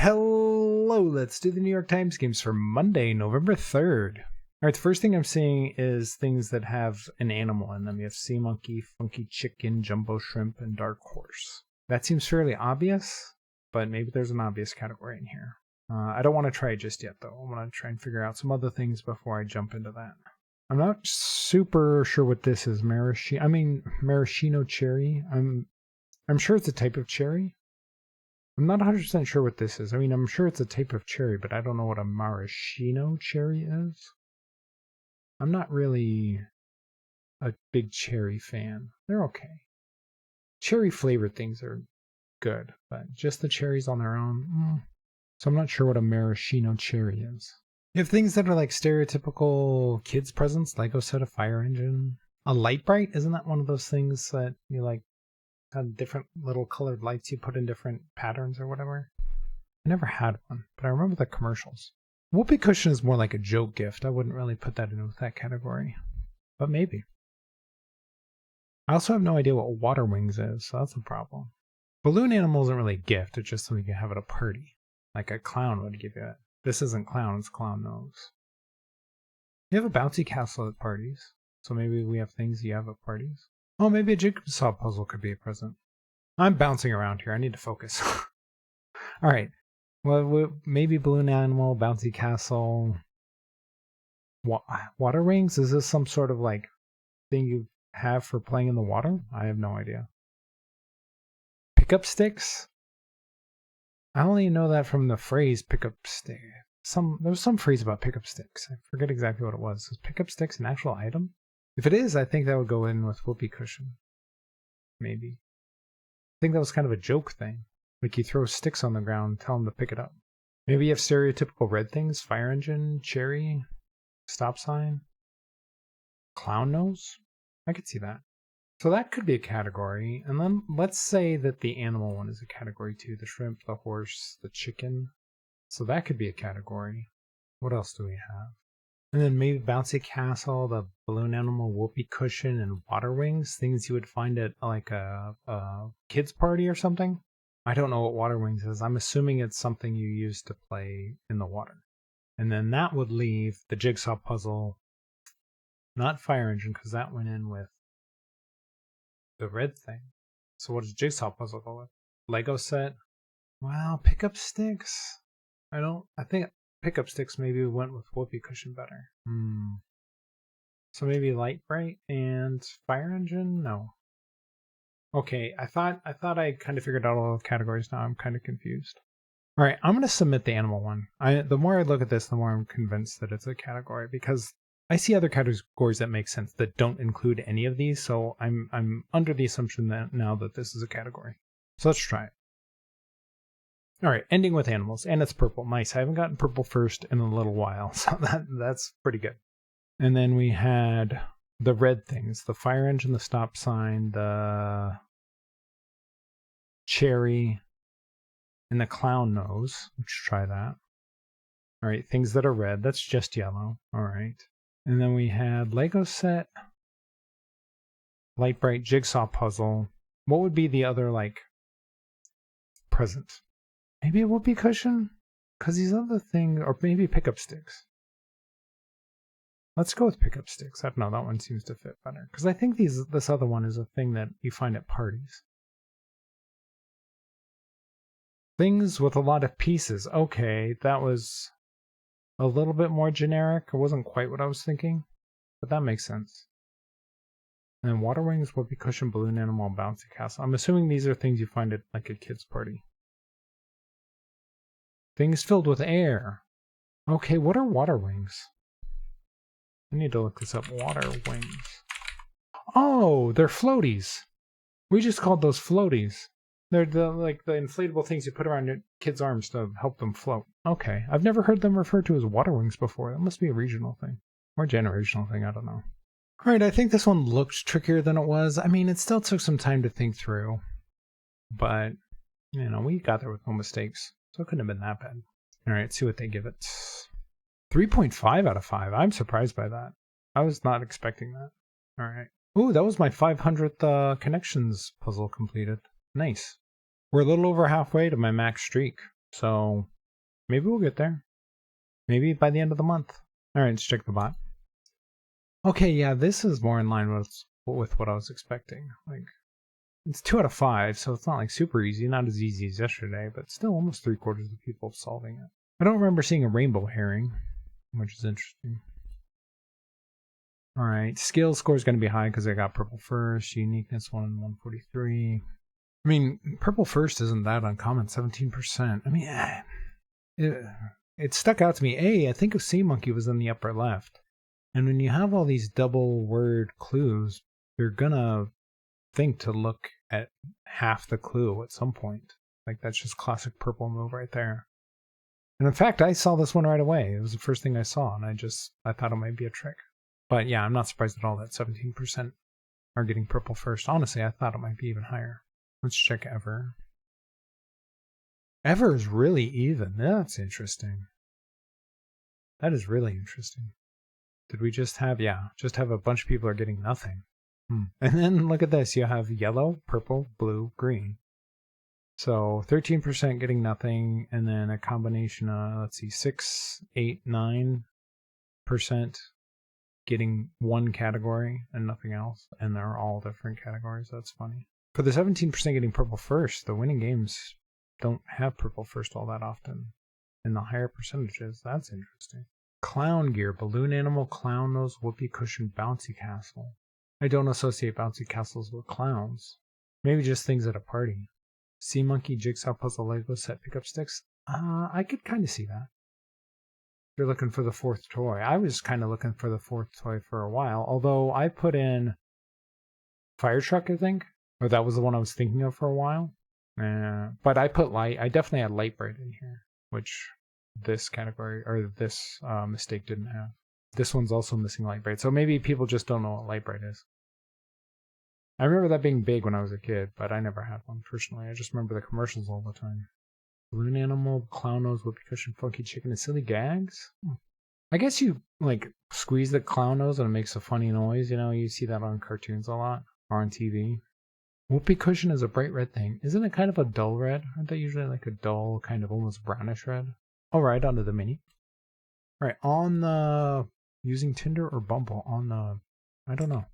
Hello, let's do the New York Times games for Monday, November 3rd. Alright, the first thing I'm seeing is things that have an animal in them. You have sea monkey, funky chicken, jumbo shrimp, and dark horse. That seems fairly obvious, but maybe there's an obvious category in here. I don't want to try it just yet, though. I want to try and figure out some other things before I jump into that. I'm not super sure what this is. Maraschino cherry. I'm sure it's a type of cherry. I'm not 100% sure what this is. I'm sure it's a type of cherry, but I don't know what a maraschino cherry is. I'm not really a big cherry fan. They're okay. Cherry flavored things are good, but just the cherries on their own, So I'm not sure what a maraschino cherry is. You have things that are like stereotypical kids' presents, Lego set, a fire engine. A light bright, isn't that one of those things that you like had different little colored lights you put in different patterns or whatever? I never had one, but I remember the commercials. Whoopee cushion is more like a joke gift. I wouldn't really put that in with that category, but maybe. I also have no idea what water wings is, so that's a problem. Balloon animal isn't really a gift, it's just something you can have at a party. Like a clown would give you it. This isn't clown, it's clown nose. You have a bouncy castle at parties, so maybe we have things you have at parties. Oh, maybe a jigsaw puzzle could be a present. I'm bouncing around here, I need to focus. Alright, well, maybe balloon animal, bouncy castle. Water wings? Is this some sort of like thing you have for playing in the water? I have no idea. Pickup sticks? I only know that from the phrase pickup stick. There was some phrase about pickup sticks. I forget exactly what it was. Is pickup sticks an actual item? If it is, I think that would go in with whoopee cushion. Maybe. I think that was kind of a joke thing. Like you throw sticks on the ground and tell them to pick it up. Maybe you have stereotypical red things. Fire engine, cherry, stop sign, clown nose. I could see that. So that could be a category. And then let's say that the animal one is a category too. The shrimp, the horse, the chicken. So that could be a category. What else do we have? And then maybe bouncy castle, the balloon animal, whoopee cushion, and water wings. Things you would find at like a kids party or something. I don't know what water wings is. I'm assuming it's something you use to play in the water. And then that would leave the jigsaw puzzle, not fire engine, because that went in with the red thing. So what does jigsaw puzzle go with? Lego set? Wow, pickup sticks? I think pickup sticks maybe went with whoopee cushion better. So maybe light bright and fire engine? No. Okay, I thought I kind of figured out all the categories. Now I'm kind of confused. All right, I'm going to submit the animal one. The more I look at this, the more I'm convinced that it's a category, because I see other categories that make sense that don't include any of these, so I'm under the assumption that now that this is a category. So let's try it. All right, ending with animals, and it's purple. Nice. I haven't gotten purple first in a little while, so that's pretty good. And then we had the red things, the fire engine, the stop sign, the cherry, and the clown nose. Let's try that. All right, things that are red. That's just yellow. All right. And then we had Lego set, light bright jigsaw puzzle. What would be the other, like, present? Maybe a whoopee cushion? Because these other things, or maybe pickup sticks. Let's go with pickup sticks. I don't know, that one seems to fit better. Because I think this other one is a thing that you find at parties. Things with a lot of pieces. Okay, that was a little bit more generic. It wasn't quite what I was thinking, but that makes sense. And then water wings, whoopee cushion, balloon animal, bouncy castle. I'm assuming these are things you find at like a kid's party. Things filled with air. Okay, what are water wings? I need to look this up. Water wings. Oh, they're floaties. We just called those floaties. They're the inflatable things you put around your kids' arms to help them float. Okay, I've never heard them referred to as water wings before. That must be a regional thing. Or a generational thing, I don't know. Alright, I think this one looked trickier than it was. It still took some time to think through. But, we got there with no mistakes. So it couldn't have been that bad. Alright, see what they give it. 3.5 out of 5. I'm surprised by that. I was not expecting that. Alright. Ooh, that was my 500th connections puzzle completed. Nice. We're a little over halfway to my max streak. So Maybe we'll get there. Maybe by the end of the month. All right, let's check the bot. Okay, yeah, this is more in line with what I was expecting. Like, it's 2 out of 5, so it's not like super easy, not as easy as yesterday, but still almost 3/4 of the people solving it. I don't remember seeing a rainbow herring, which is interesting. All right, skill score is going to be high because I got purple first. Uniqueness 143. I mean, purple first isn't that uncommon. 17%. I mean, it stuck out to me. I think Sea Monkey was in the upper left, and when you have all these double word clues, you're gonna think to look at half the clue at some point. Like, that's just classic purple move right there. And in fact, I saw this one right away. It was the first thing I saw, and I thought it might be a trick. But yeah, I'm not surprised at all that 17% are getting purple first. Honestly, I thought it might be even higher. Let's check Ever. Ever is really even. That's interesting. That is really interesting. Did we just have a bunch of people are getting nothing. And then look at this. You have yellow, purple, blue, green. So 13% getting nothing, and then a combination of, let's see, 6, 8, 9% getting one category and nothing else, and they're all different categories. That's funny. For the 17% getting purple first, the winning games don't have purple first all that often in the higher percentages. That's interesting. Clown gear, balloon animal, clown nose, whoopee cushion, bouncy castle. I don't associate bouncy castles with clowns. Maybe just things at a party. Sea monkey, jigsaw puzzle, Lego set, pickup sticks. I could kind of see that. You're looking for the fourth toy. I was kind of looking for the fourth toy for a while, although I put in fire truck, I think, or that was the one I was thinking of for a while. But I put light. I definitely had light bright in here, which this category or this mistake didn't have. This one's also missing light bright, so maybe people just don't know what light bright is. I remember that being big when I was a kid, but I never had one personally. I just remember the commercials all the time. Balloon animal, clown nose, whoopee cushion, funky chicken, and silly gags. I guess you like squeeze the clown nose and it makes a funny noise. You know, you see that on cartoons a lot or on TV. Whoopee cushion is a bright red thing. Isn't it kind of a dull red? Aren't they usually like a dull, kind of almost brownish red? All right, onto the mini. All right, on the using Tinder or Bumble on the, I don't know.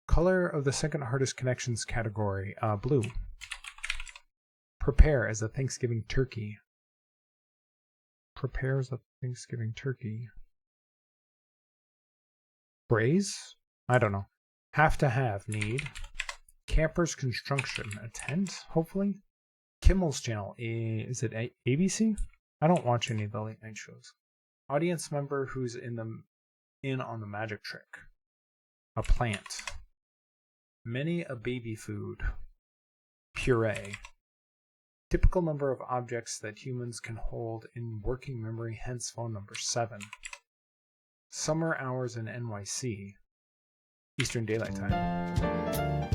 Color of the second hardest connections category, blue. Prepare as a Thanksgiving turkey. Prepare as a Thanksgiving turkey. Braise? I don't know. Have to have, need. Camper's construction, a tent, hopefully. Kimmel's channel, is it ABC? I don't watch any of the late night shows. Audience member who's in on the magic trick. A plant. Many a baby food. Puree. Typical number of objects that humans can hold in working memory, hence phone number 7. Summer hours in NYC. Eastern Daylight Time.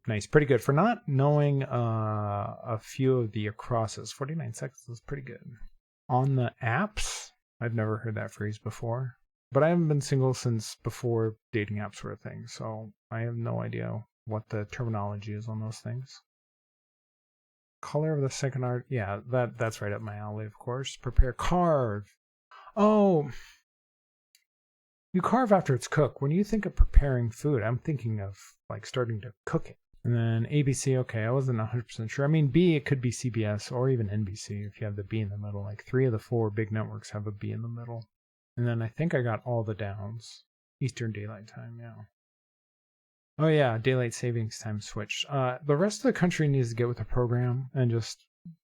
Nice, pretty good. For not knowing a few of the acrosses, 49 seconds is pretty good. On the apps, I've never heard that phrase before. But I haven't been single since before dating apps were a thing, so I have no idea what the terminology is on those things. Color of the second art, yeah, that's right up my alley, of course. Prepare, carve. Oh, you carve after it's cooked. When you think of preparing food, I'm thinking of like starting to cook it. And then ABC, okay, I wasn't 100% sure. I mean, B, it could be CBS or even NBC if you have the B in the middle. Like 3 of the 4 big networks have a B in the middle. And then I think I got all the downs. Eastern Daylight Time, yeah. Oh yeah, Daylight Savings Time switched. The rest of the country needs to get with the program and just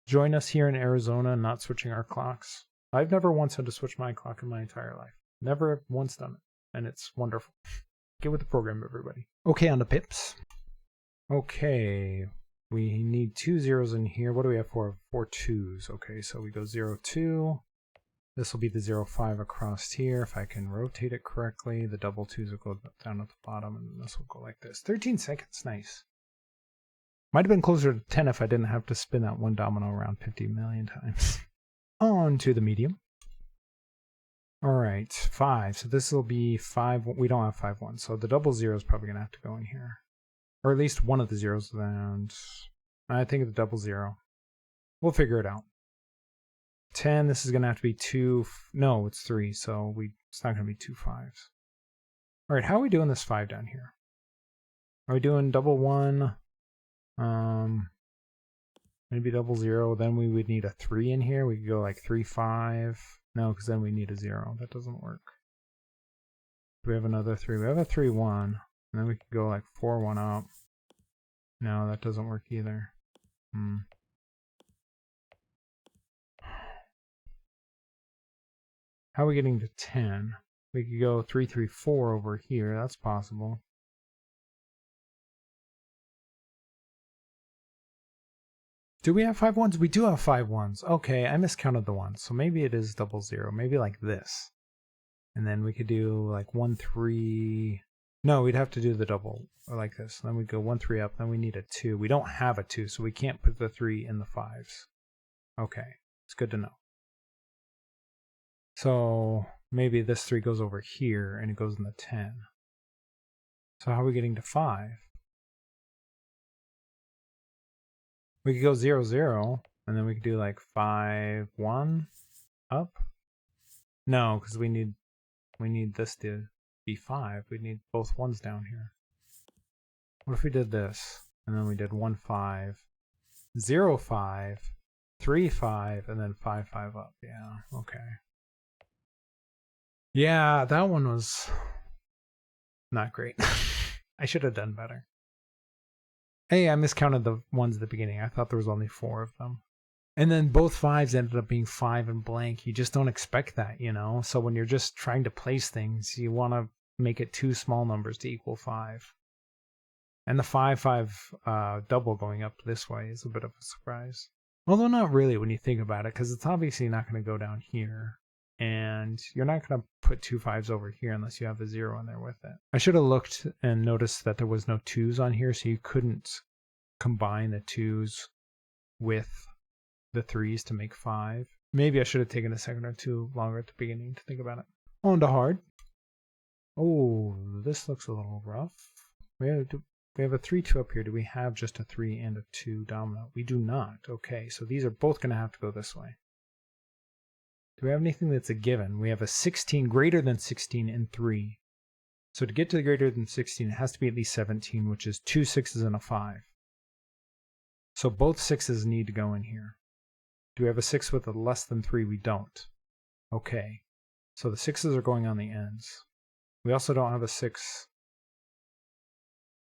join us here in Arizona and not switching our clocks. I've never once had to switch my clock in my entire life. Never once done it. And it's wonderful. Get with the program, everybody. Okay, on the pips. Okay, we need 2 zeros in here. What do we have for 4 2s? Okay, so we go 0 2. This will be the 0-5 across here. If I can rotate it correctly, the double 2s will go down at the bottom, and this will go like this. 13 seconds, nice. Might have been closer to 10 if I didn't have to spin that one domino around 50 million times. On to the medium. All right, 5. So this will be 5. We don't have 5 1, so the double 0 is probably going to have to go in here. Or at least one of the zeros, and I think the double 0. We'll figure it out. 10, this is going to have to be 2. No, it's 3, so it's not going to be 2 5s. All right, how are we doing this 5 down here? Are we doing double 1? Maybe double 0. Then we would need a 3 in here. We could go like 3 5. No, because then we need a 0. That doesn't work. Do we have another 3? We have a 3 1. And then we could go like 4 1 up. No, that doesn't work either. How are we getting to 10? We could go 3 3 4 over here. That's possible. Do we have 5 1s? We do have 5 1s. Okay, I miscounted the ones. So maybe it is double 0. Maybe like this. And then we could do like 1 3. No, we'd have to do the double or like this. Then we'd go 1 3 up. Then we need a 2. We don't have a 2, so we can't put the 3 in the 5s. Okay, it's good to know. So maybe this 3 goes over here and it goes in the 10. So how are we getting to 5? We could go 0 0 and then we could do like 5 1 up. No, because we need this to be 5. We need both 1s down here. What if we did this and then we did 1 5 0 5 3 5 and then 5 5 up? Yeah, okay. Yeah, that one was not great. I should have done better. Hey, I miscounted the ones at the beginning. I thought there was only 4 of them. And then both 5s ended up being 5 and blank. You just don't expect that, you know? So when you're just trying to place things, you want to make it 2 small numbers to equal 5. And the 5 5 double going up this way is a bit of a surprise. Although not really when you think about it, because it's obviously not going to go down here. And you're not going to put 2 5s over here unless you have a 0 in there with it. I should have looked and noticed that there was no 2s on here, so you couldn't combine the 2s with the 3s to make 5. Maybe I should have taken a second or two longer at the beginning to think about it. On to hard. Oh, this looks a little rough. We have a 3 2 up here. Do we have just a 3 and a 2 domino? We do not. Okay, so these are both going to have to go this way. Do we have anything that's a given? We have a 16, greater than 16, and 3. So to get to the greater than 16, it has to be at least 17, which is 2 6s and a 5. So both 6s need to go in here. Do we have a 6 with a less than 3? We don't. Okay. So the 6s are going on the ends. We also don't have a 6.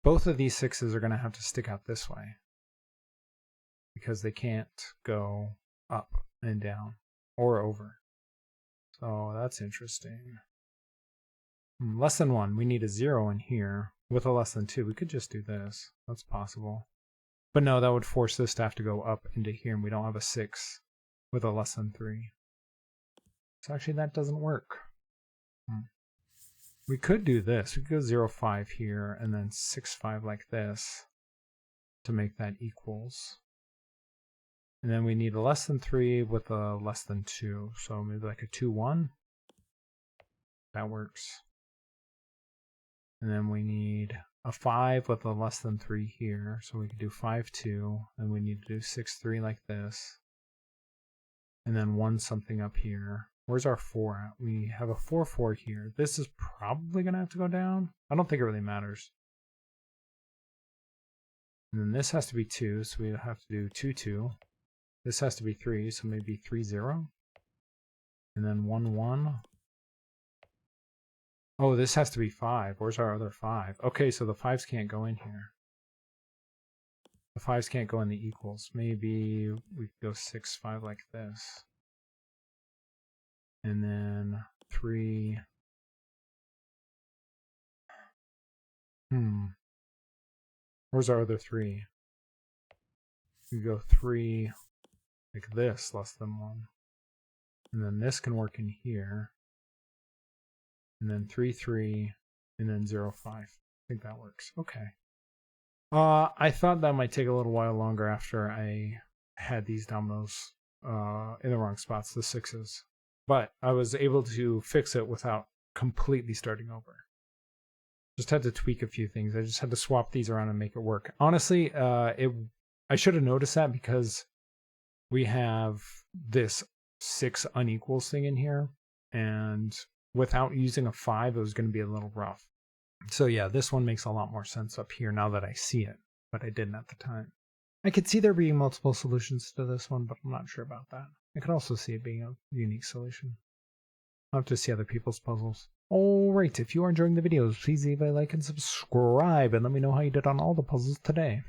Both of these 6s are going to have to stick out this way, because they can't go up and down or over. So that's interesting. Less than 1. We need a 0 in here with a less than 2. We could just do this. That's possible. But no, that would force this to have to go up into here, and we don't have a 6 with a less than 3. So actually that doesn't work. We could do this. We could go 0 5 here and then 6 5 like this to make that equals. And then we need a less than 3 with a less than 2. So maybe like a 2 1. That works. And then we need a 5 with a less than 3 here. So we could do 5 2. And we need to do 6 3 like this. And then 1 something up here. Where's our 4 at? We have a 4 4 here. This is probably going to have to go down. I don't think it really matters. And then this has to be 2. So we have to do 2 2. This has to be 3, so maybe 3 0. And then 1 1. Oh, this has to be 5. Where's our other 5? Okay, so the 5s can't go in here. The 5s can't go in the equals. Maybe we could go 6 5 like this. And then 3. Where's our other 3? We go 3 like this, less than 1. And then this can work in here. And then 3 3, and then 0 5. I think that works. Okay. I thought that might take a little while longer after I had these dominoes in the wrong spots, the 6s. But I was able to fix it without completely starting over. Just had to tweak a few things. I just had to swap these around and make it work. Honestly, I should have noticed that because we have this 6 unequals thing in here, and without using a 5, it was going to be a little rough. So yeah, this one makes a lot more sense up here now that I see it, but I didn't at the time. I could see there being multiple solutions to this one, but I'm not sure about that. I could also see it being a unique solution. I'll have to see other people's puzzles. Alright, if you are enjoying the videos, please leave a like and subscribe, and let me know how you did on all the puzzles today.